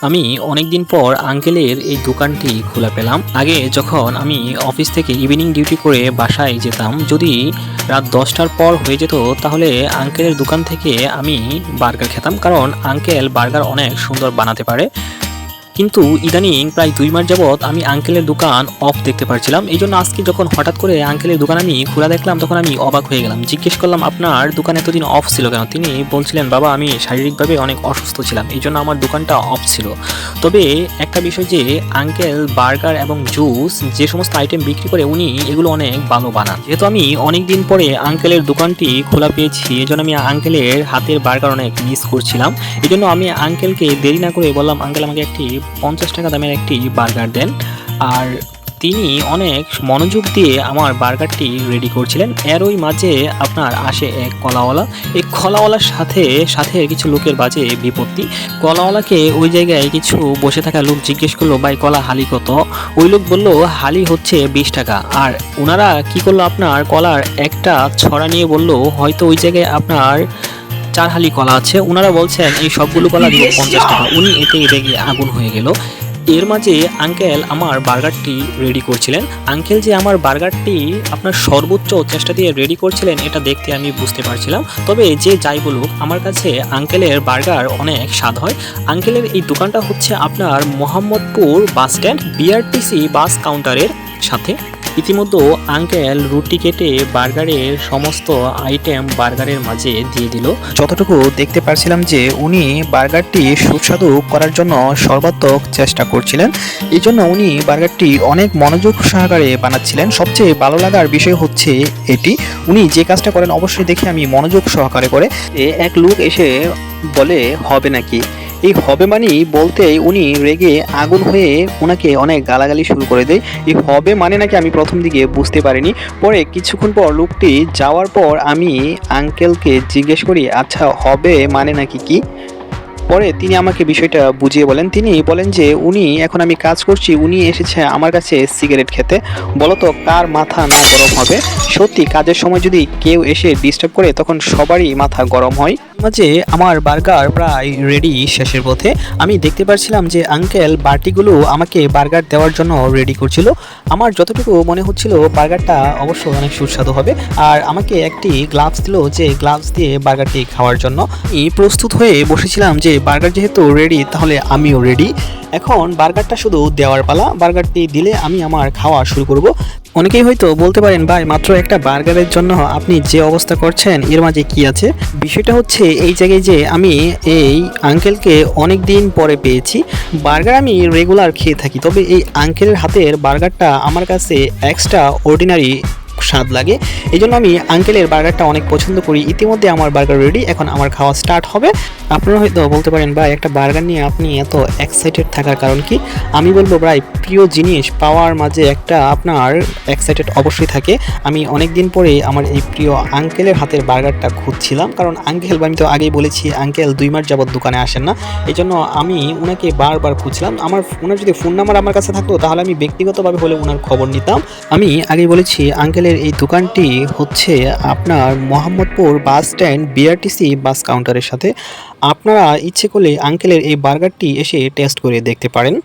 আমি অনেকদিন পর আঙ্কেলের এই দোকানটি খোলা পেলাম। আগে যখন আমি অফিস থেকে ইভিনিং ডিউটি করে বাসায় যেতাম, যদি রাত 10টার পর হয়ে যেত তাহলে আঙ্কেলের দোকান থেকে আমি বার্গার খেতাম, কারণ আঙ্কেল বার্গার অনেক সুন্দর বানাতে পারে। কিন্তু ইদানিং প্রায় 2 মাস যাবৎ আমি আঙ্কেলের দোকান অফ দেখতে পারছিলাম। এই জন্য আজকে যখন হঠাৎ করে আঙ্কেলের দোকান আমি খোলা দেখলাম, তখন আমি অবাক হয়ে গেলাম। জিজ্ঞেস করলাম, আপনার দোকান এতদিন অফ ছিল কেন? তিনি বলছিলেন, বাবা আমি শারীরিকভাবে অনেক অসুস্থ ছিলাম, এই জন্য আমার দোকানটা অফ ছিল। তবে একটা বিষয় যে আঙ্কেল বার্গার এবং জুস যে সমস্ত আইটেম বিক্রি করে, উনি এগুলো অনেক ভালো বানান। যেহেতু আমি অনেক দিন পরে আঙ্কেলের দোকানটি খোলা পেয়েছি, এই জন্য আমি আঙ্কেলের হাতের বার্গার অনেক মিস করছিলাম। এই জন্য আমি আঙ্কেলকে দেরি না করে বললাম, আঙ্কেল আমাকে একটি 50 টাকা দামের একটি বার্গার দেন। আর তিনি অনেক মনোযোগ দিয়ে আমার বার্গারটি রেডি করছিলেন। এরই মাঝে আপনার আসে এক কলাওয়ালা। এই কলাওয়ালার সাথে সাথে কিছু লোকের বাজে বিপত্তি। কলাওয়ালাকে ওই জায়গায় কিছু বসে থাকা লোক জিজ্ঞেস করলো, ভাই কলা হালি কত? ওই লোক বলল, হালি হচ্ছে 20 টাকা। আর ওনারা কি করলো, আপনার কলার একটা ছড়া নিয়ে বলল, হয়তো ওই জায়গায় আপনার 4 হালি কলা আছে। ওনারা বলছেন এই সবগুলো কলা দিব 50 টাকা। উনি এতে রেগে আগুন হয়ে গেল। এর মাঝে আঙ্কেল আমার বার্গারটি রেডি করছিলেন। আঙ্কেল যে আমার বার্গারটি আপনার সর্বোচ্চ চেষ্টা দিয়ে রেডি করছিলেন, এটা দেখতে আমি বুঝতে পারছিলাম। তবে যে যাই বলুক, আমার কাছে আঙ্কেলের বার্গার অনেক স্বাদ হয়। আঙ্কেলের এই দোকানটা হচ্ছে আপনার মোহাম্মদপুর বাস স্ট্যান্ড বিআরটিসি বাস কাউন্টারের সাথে। ইতিমধ্যে আঙ্কেল রুটি কেটে বার্গারের সমস্ত আইটেম বার্গারের মাঝে দিয়ে দিল। যতটুকু দেখতে পারছিলাম যে উনি বার্গারটি সুস্বাদু করার জন্য সর্বাত্মক চেষ্টা করছিলেন। এই জন্য উনি বার্গারটি অনেক মনোযোগ সহকারে বানাচ্ছিলেন। সবচেয়ে ভালো লাগার বিষয় হচ্ছে এটি, উনি যে কাজটা করেন অবশ্যই দেখে আমি মনোযোগ সহকারে করে। এক লোক এসে বলে, হবে নাকি? এই হবে মানেই বলতেই উনি রেগে আগুন হয়ে ওনাকে অনেক গালাগালি শুরু করে দেয়। এই হবে মানে নাকি আমি প্রথম দিকে বুঝতে পারিনি। পরে কিছুক্ষণ পর লোকটি যাওয়ার পর আমি আঙ্কেলকে জিজ্ঞেস করি, আচ্ছা হবে মানে নাকি কি? পরে তিনি আমাকে বিষয়টা বুঝিয়ে বলেন। তিনি বলেন যে উনি এখন আমি কাজ করছি, উনি এসেছে আমার কাছে সিগারেট খেতে। বলতো কার মাথা না গরম হবে? সত্যি কাজের সময় যদি কেউ এসে ডিস্টার্ব করে তখন সবারই মাথা গরম হয়। মাঝে আমার বার্গার প্রায় রেডি শেষের পথে। আমি দেখতে পাচ্ছিলাম যে আঙ্কেল বাটিগুলো আমাকে বার্গার দেওয়ার জন্য রেডি করছিল। আমার যতটুকু মনে হচ্ছিল বার্গারটা অবশ্য অনেক সুস্বাদু হবে। আর আমাকে একটি গ্লাভস দিল, যে গ্লাভস দিয়ে বার্গারটি খাওয়ার জন্য আমি প্রস্তুত হয়ে বসেছিলাম যে বার্গার যেহেতু রেডি তাহলে আমিও রেডি। এখন বার্গারটা শুধু দেওয়ার পালা। বার্গারটি দিলে আমি আমার খাওয়া শুরু করব। অনেকেই হয়তো বলতে পারেন, ভাই মাত্র একটা বার্গারের জন্য আপনি যে অবস্থা করছেন, এর মাঝে কি আছে? বিষয়টা হচ্ছে এই জায়গায় যে আমি এই আঙ্কেলকে অনেক দিন পরে পেয়েছি। বার্গার আমি রেগুলার খেয়ে থাকি, তবে এই আঙ্কেলের হাতের বার্গারটা আমার কাছে এক্সট্রা অর্ডিনারি স্বাদ লাগে। এই জন্য আমি আঙ্কেলের বার্গারটা অনেক পছন্দ করি। ইতিমধ্যে আমার বার্গার রেডি, এখন আমার খাওয়া স্টার্ট হবে। আপনারা হয়তো বলতে পারেন, ভাই একটা বার্গার নিয়ে আপনি এত এক্সাইটেড থাকার কারণ কি? আমি বলবো, ভাই প্রিয় জিনিস পাওয়ার মাঝে একটা আপনার এক্সাইটেড অবশ্যই থাকে। আমি অনেক দিন পরে আমার এই প্রিয় আঙ্কেলের হাতের বার্গারটা খুঁজছিলাম, কারণ আঙ্কেল, আমি তো আগেই বলেছি আঙ্কেল 2 মাস যাবৎ দোকানে আসেন না। এই জন্য আমি ওনাকে বারবার খুঁজছিলাম। ওনার যদি ফোন নাম্বার আমার কাছে থাকতো তাহলে আমি ব্যক্তিগতভাবে হলে ওনার খবর নিতাম। আমি আগেই বলেছি আঙ্কেলের এই দোকানটি হচ্ছে আপনার মোহাম্মদপুর বাস স্ট্যান্ড বিআরটিসি বাস কাউন্টারের সাথে। আপনারা ইচ্ছে করলে আঙ্কেলের এই বার্গারটি এসে টেস্ট করে দেখতে পারেন।